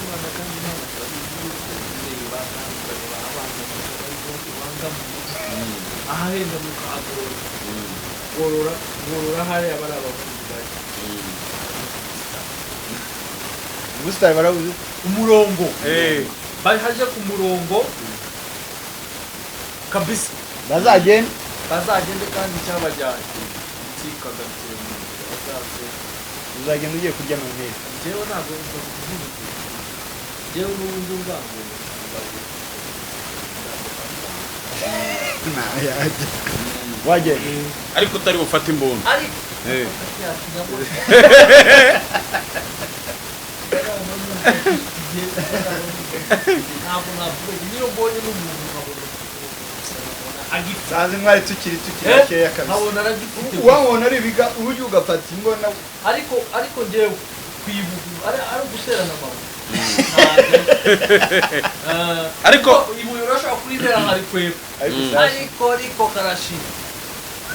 Imana kandi Imana ahenda mu kagoro gorora hariya bari abavuzi bari Gustave barabuze umurongo bari haje ku murongo kabisa bazagende kandi cyabajyanye kikaga uzagenda ugiye kurya mu ntebe jewe ntabwo nzakubwira jewe n'ubundi ubwangu wajye ariko utari bufate imbunda ariko ntabwo navuga niyo mbonye n'umuntu nkabona sazi mwari tukiri keya kabisa nkabona aragifite uwabona ari ibiga uburyo ugafata imbona ariko njyewe kwibuka ari uguterana amabuye ariko ibuye urashobora kuribera nkari kweba ariko karashira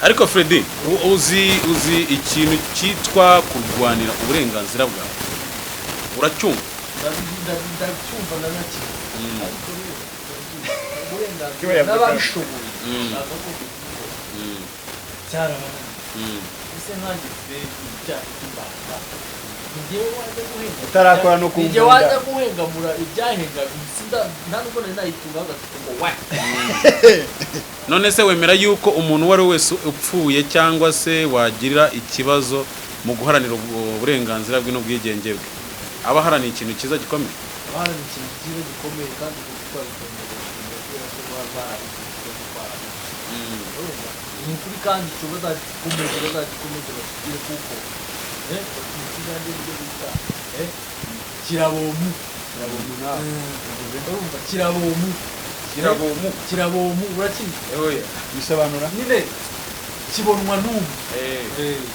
ariko Freddy uzi ikintu cyitwa kurwanira uburenganzira bwawe uracyumva ndacyumva nanakira ariko uburenganzira n'ababishoboye cyarabananiye ese nkanjye ibyaha by'Imana njyewe wajya guhenga utarakora no kumva njye wajya guhengamura ibyahenga nta nubwo nari nayitunga agatuko ngo wa none se wemera yuko umuntu uwo ari we wese upfuye cyangwa se wagira ikibazo mu guharanira uburenganzira bwe n'ubwigenge bwe aba aharaniye ikintu cyiza gikomeye abaharaniye ikintu cyiza gikomeye kandi twabikomeje barabikoze ni ukuri kandi icyo bazagikomeza bakigire kuko ikigande nibyo bita kirabomu urumva kirabomu urakizi bisobanura nyine kibonwa n'umwe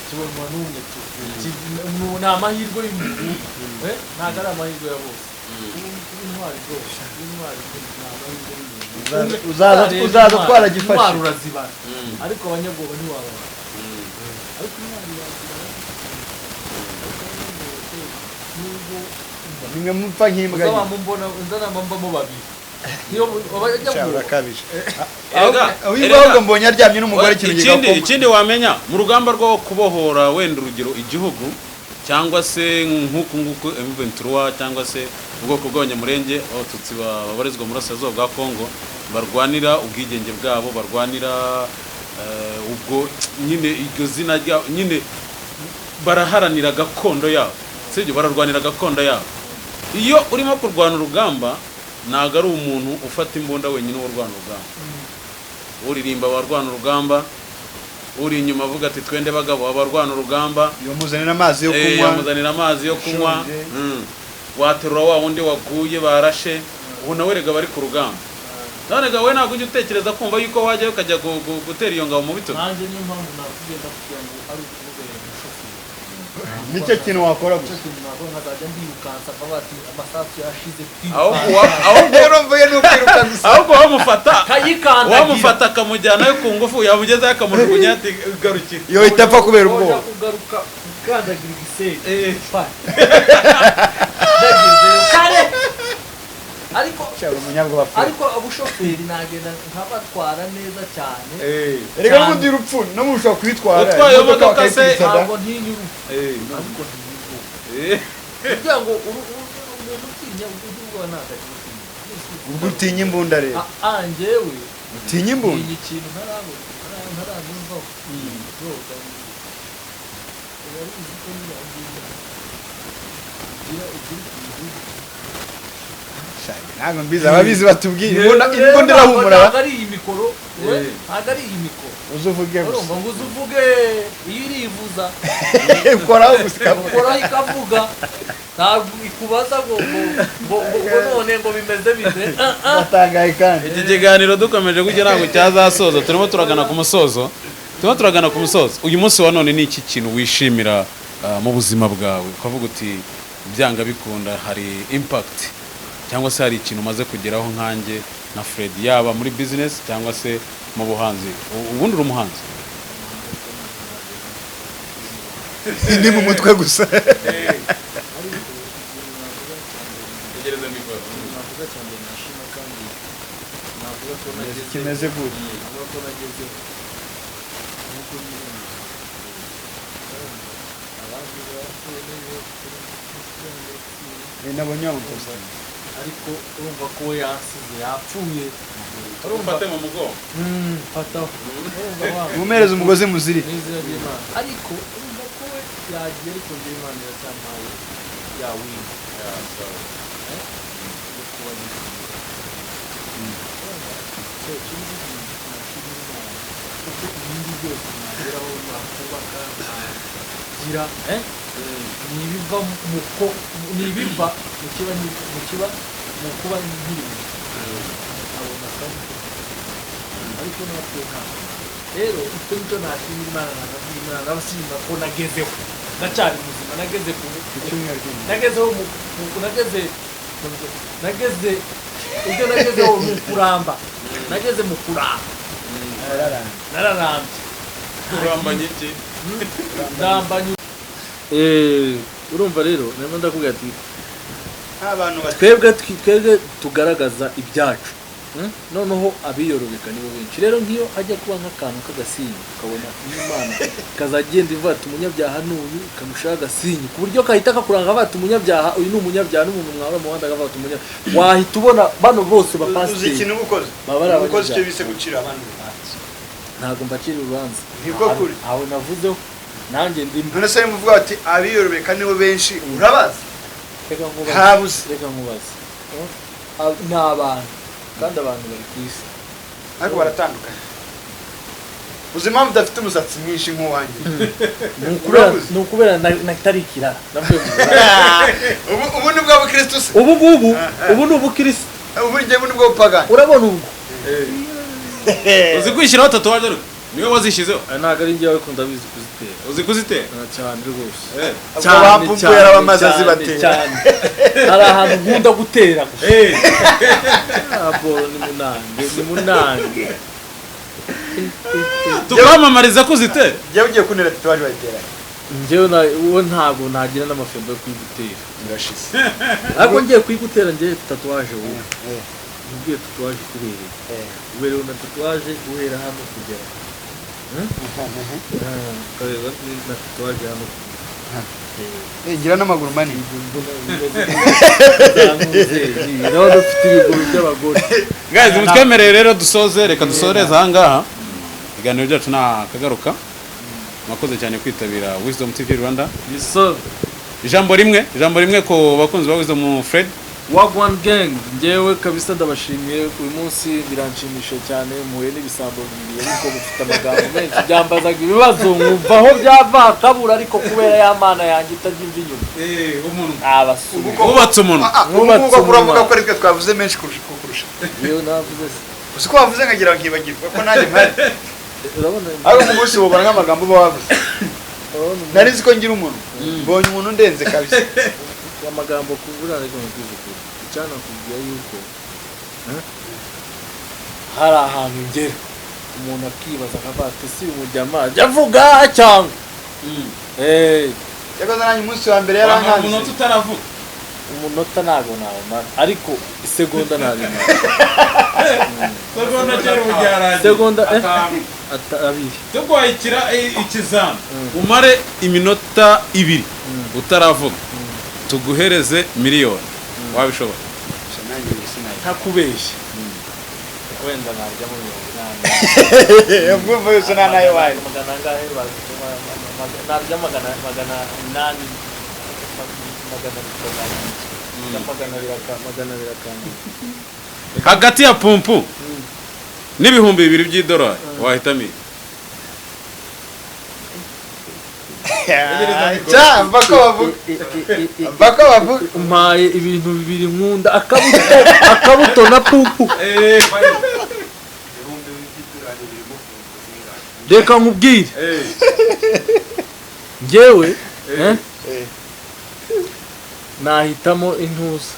kibonwa n'umwe ni amahirwe y'umuntu ntabwo ari amahirwe ya bose intwari rwose intwari ni amahirwe y'umuntu uzaza twaragifashe intwari urazibara ariko abanyabwoba ntiwabara ariko intwari urazibara nubwo nimwe mupfa nk'imbwa nzanama mbamo babiri niyo abanyabwoba kabije ahubwo mbonye aryamye n'umugore ikindi wamenya mu rugamba rwo kubohora wenda urugero igihugu cyangwa se nk'uku nguku M23 cyangwa se ubwoko bw'abanyamurenge abatutsi babarizwa mu burasirazuba bwa Kongo barwanira ubwigenge bwabo barwanira ubwo nyine iryo zina rya nyine baraharanira gakondo yabo sibyo bararwanira gakondo yabo iyo urimo kurwana urugamba ntago ari umuntu ufata imbunda wenyine urwana urugamba uririmba abarwana urugamba uri inyuma avuga ati twende bagabo abarwana urugamba yomuzanira amazi yo kunywa yomuzanira amazi yo kunywa waterura wa wundi waguye barashe ubu nawe rega bari ku rugamba none ga we ntabwo ujya utekereza kumva yuko wajyayo ukajya gutera iyo ngabo mu bitugu nanjye niyo mpamvu nakugenda kugira ngo ari ukubera umushoferi nicyo kintu wakora gusa nkazajya ndirukansa akaba ati amasasu yashize ahubwo rero mvuye no kwiruka gusa ahubwo wamufata akamujyanayo ku ngufu yamugezayo akamujugunya ati garukira iyo itapfa kubera ubwoba kugaruka ukandagira igisenge ndagezeyo kare ariko abushoferi nagenda nkabatwara neza cyane reka n'ubundi urupfu no mushobora kwitwara utwaye imodoka se ntabwo ntinya urupfu ariko ntinya kugira ngo umuntu utinya ubwo ntabwo ubwo utinya imbunda rero njyewe utinya imbunda ni ikintu ntarabumvaho urabizi ko nirangiza ntabwo mbizi ababizi batubwira imbunda irahumura ntabwo ari iyi mikoro ntabwo ari iyi mikoro uzuvuge gusa ngo uzuvuge iyo irivuza ukoraho ikavuga ntabwo ikubaza ngo none ngo bimeze bite batangaye kandi iki kiganiro dukomeje gutya ntabwo cyazasoza turimo turagana ku musozo uyu munsi wa none ni iki kintu wishimira mu buzima bwawe ukavuga uti byanga bikunda hari impact cyangwa se hari ikintu umaze kugeraho nkanjye na Fred yaba muri business cyangwa se mu buhanzi ubundi uri umuhanzi ndi mu mutwe gusa kimeze gute nabonye wamukoze ariko urumva ko we yasize yapfuye ufate mu mugongo fataho umumereza umugozi muziri ariko urumva ko we yagiye ariko njye Imana iracyampaye yawina kuko ibindi byose nageraho nakubaka nagira nibiva mu kuba nkiri abona kandi ariko natwe rero icyo nicyo nashimira Imana nabashimira ko nagezeho ndacyari muzima nageze ku nagezeho ibyo nagezeho mu kuramba nageze mu kuramba nararambye urambanye iki ndambanye urumva rero nari ndakubwira ati twebwe tugaragaza ibyacu noneho abiyorobeka nibo benshi rero nk'iyo hajya kuba nk'akantu k'agasinyi ukabona n'Imana kazagenda ivuga ati umunyabyaha n'uyu ikamushaho agasinyi ku buryo kahita kakuranga bati umunyabyaha uyu ni umunyabyaha n'umuntu mwaba muhanda akavuga ati umunyabyaha wahita ubona bano bose bapasiteri uzi ikintu ubukoze icyo bise gucira abandi urubanza ntabwo mbacira urubanza niko kuri aho navuzeho nanjye ndimo none se muvuga ati abiyorobeka nibo benshi urabazi reka nkubaze ni abantu kandi abantu bari ku isi ariko baratandukanye uzi impamvu udafite umusatsi mwinshi nk'uwanjye ni ukubera natari ikirara ubu ni bwa bukristo se ubu ni ubukristo ubu njyewe ni bwo bupagani urabona ubwo uzi kwishyiraho tatuwaje ariko niwe wazishyizeho ntabwo ari njyewe ariko ndabizi kuzitera uzi kuzitera cyane rwose ubwo bapumpu yarabamaze azibatera cyane hari ahantu nkunda gutera gusa boro ni munange tukwamamariza kuzitera njyewe ugiye kuntera tatuwaje bayitera njyewe uwo ntabwo nagira n'amafembo yo kuyigutera birashize ariko ngiye kuyigutera njyewe tatuwaje wowe ngiye tatuwaje kubereye uberewe na tatuwaje guhera hano kugera ukareba na tatuwaje hano ngira n'amaguru manini nawe dufite ibiguru by'abagore guys mutwemerere rero dusoze reka dusoreze ahangaha ibiganiro byacu nakagaruka mwakoze cyane kwitabira Wisdom TV Rwanda ijambo rimwe ku bakunzi ba Wisdom Fred Wagwan Gang njyewe kabisa ndabashimiye uyu munsi biranshimisha cyane muhuye n'ibisambo bibiri ariko mufite amagambo menshi byambazaga ibibazo nkumva aho byava kabura ariko kubera ya mana yanjye itagira inyuma umuntu wubatse umuntu ubu kuravuga ko ariko twavuze menshi kurusha iyo navuze uzi ko wavuze nkagira nkibagirwa ko nanjye mpari urabona ariko ku munsi wubona nk'amagambo uba wavuze nari nzi ko ngira umuntu mbonye umuntu undenze kabisa amagambo kubura ariko nkwizukuru cyane kubwira yuko hari ahantu ngera umuntu akibaza akabata si umujyama ajya avuga cyangwa yakoze nanjye umunsi wa mbere yarankanze umunota utaravuga umunota ntabwo nawumara ariko isegonda ntabimara segonda cyari bujyarangiye segonda abiri tugwaye ikizami umare iminota 2 utaravuga tuguhereze miliyoni wabishobora ntakubeshya wenda najyamo 80 ubwo yose nanayo wayo magana angahe najya magana 8 hagati ya pumpu n'ibihumbi 2 by'idolari wahitamo bako bavuga umpaye ibintu bibiri nkunda akabuto na pumpu reka nkubwire njyewe nahitamo intuza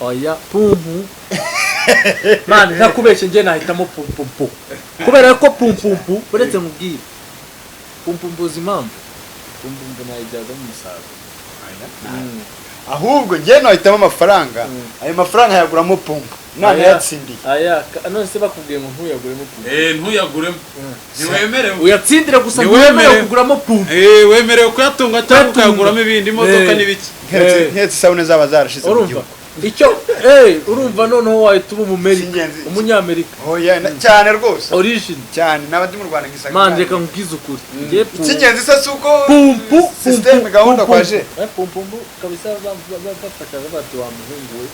oya pumpu mani ntakubeshye njye nahitamo pumpu kubera ko pumpu uretse nkubwire pumpu uzi impamvu pumpu nayijyaga mu musaruro ahubwo njye nahitamo amafaranga ayo mafaranga yaguramo pumpu none yatsindiye none se bakubwiye ngo ntuyaguremo pumpu ntuyaguremo ntiwemerewe uyatsindire gusa ntiwemerewe kuguramo pumpu wemerewe kuyatunga cyangwa ukayaguramo ibindi imodoka n'ibiki nketse isabune zaba zarashize mu gihugu icyo urumva noneho wahita uba umunyamerika cyane rwose origin cyane n'abandi mu Rwanda ngisanga man reka nkubwize ukuri icy'ingenzi se si uko pumpu system gahunda kwaje pumpu kabisa bafataga bati wa muhungu we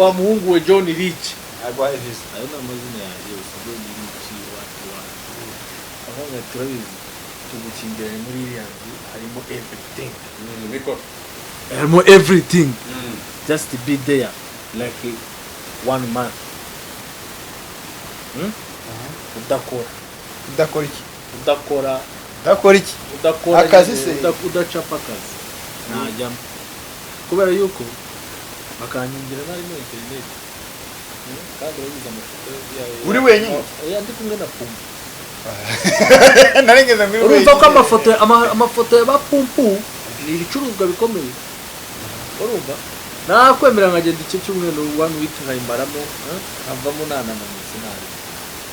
wa muhungu we John Rich agwaye visa ayo n'amazina yanjye usabwe John Rich aho turabizi tugukingiranye muri iriya nzu harimo everything harimo everything just to be there like 1 month udakora akazi se udacapa akazi najyamo kubera yuko bakanyigira nari muri internet kandi urabizi amafoto yawe uri wenyine ndi kumwe na pumpu narengeze muri urumva ko amafoto ya bapumpu ni ibicuruzwa bikomeye urumva nakwemera nkagenda icyo cyumweru one week nkayimbaramo nkavamo nananamutse nabi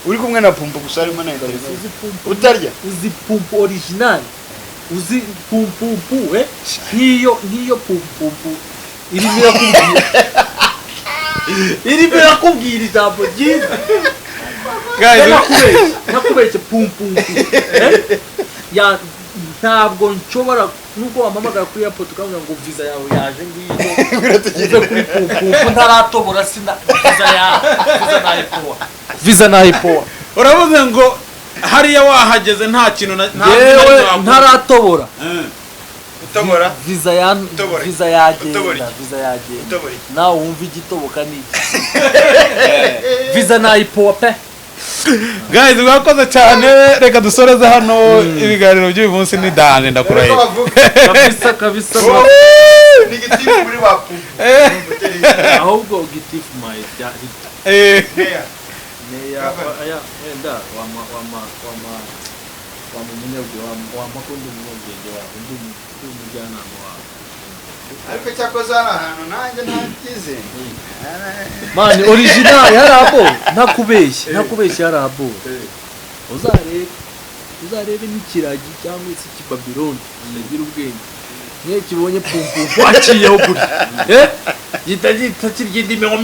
uri kumwe na pumpu gusa arimo na internet utarya uzi pumpu original uzi pumpu nk'iyo pumpu irimo irakubwira ijambo ryiza nakubeshye pumpu ntabwo nshobora nubwo wampamagara kuri airport ukavuga ngo visa yawe yaje ngiyo uve kuri pumpu ntaratobora sina visa nayipowa uravuze ngo hariya wahageze nta kintu yewe ntaratobora utobora visa yagenda nawe wumva igitoboka n'iki visa nayipowa pe. guys mwakoze cyane reka dusoreze hano ibiganiro by'uyu munsi ni danje ndakurahiye kabisa ni gitifu muri bapu ahubwo gitifu mai aya wenda wamakundi umunyabwenge wawe undi umujyanama wawe ariko cyakoze hano ahantu nanjye ntakize mani original yarabo ntakubeshya yarabo uzarebe n'ikiragi cyangwa se kibabiloni nagira ubwenge niyo kibonye pumpu waciyeho guri gita kirya indimi ngo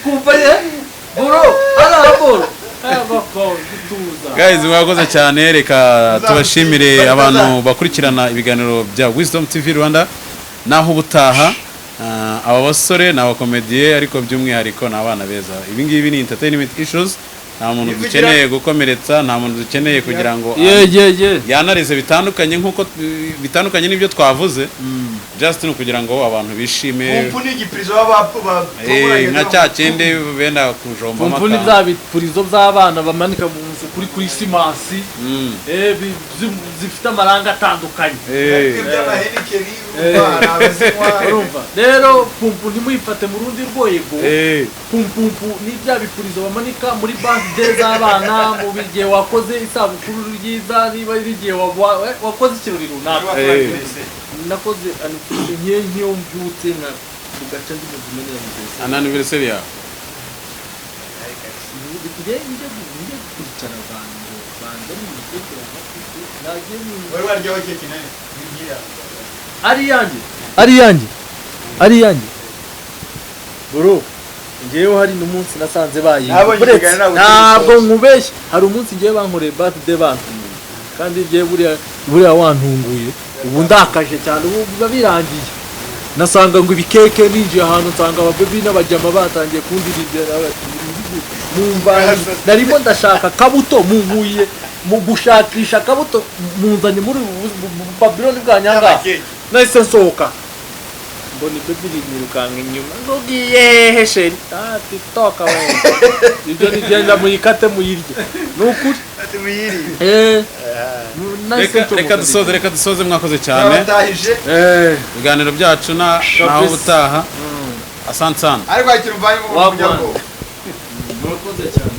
kumva bro arabo guys mwakoze cyane reka tubashimire abantu bakurikirana ibiganiro bya Wisdom TV Rwanda naho ubutaha aba basore ni abakomediye ariko by'umwihariko ni abana beza ibi ngibi ni entertainment issues nta muntu dukeneye gukomeretsa nta muntu dukeneye kugira ngo yanarize bitandukanye nkuko bitandukanye n'ibyo twavuze just no kugira ngo abantu bishime pumpu ni igiprizo w'abapu nka cya kindi benda kujomba amata pumpu ni bya bipurizo by'abana bamanika mu nzu kuri simasi zifite amaranga atandukanye urumva rero pumpu ntimuyifate mu rundi rwego pumpu ni bya bipurizo bamanika muri birthday z'abana mu gihe wakoze isabukuru ryiza niba ari igihe wakoze ikirori runaka nakoze nk'iyo mbyutse nka ugaca ndi muzima neza anniversary yawe kwicara abantu banza mu mutekera wari waryaho keke nayo ari yanjye bro ngewe hari n'umunsi nasanze ntabwo nkubeshye hari umunsi ngewe bankoreye birthday bantumiye kandi ngewe buriya wantunguye ubu ndakaje cyane ubu biba birangiye nasanga ngo ibikeke ninjiye ahantu nsanga ababebi n'abajyama batangiye kundirira numva narimo ndashaka kabuto munkuye mu gushakisha kabuto munzanye muri Babiloni bwa nyanga nahise nsohoka mbona ibebi rinyirukanka inyuma ngiye hesheri tiktok we ibyo nigenda muyikate muyirye nukuri reka dusoze mwakoze cyane ibiganiro byacu naho ubutaha asante sana ariko hakiri umvaye mu muryango mwakoze cyane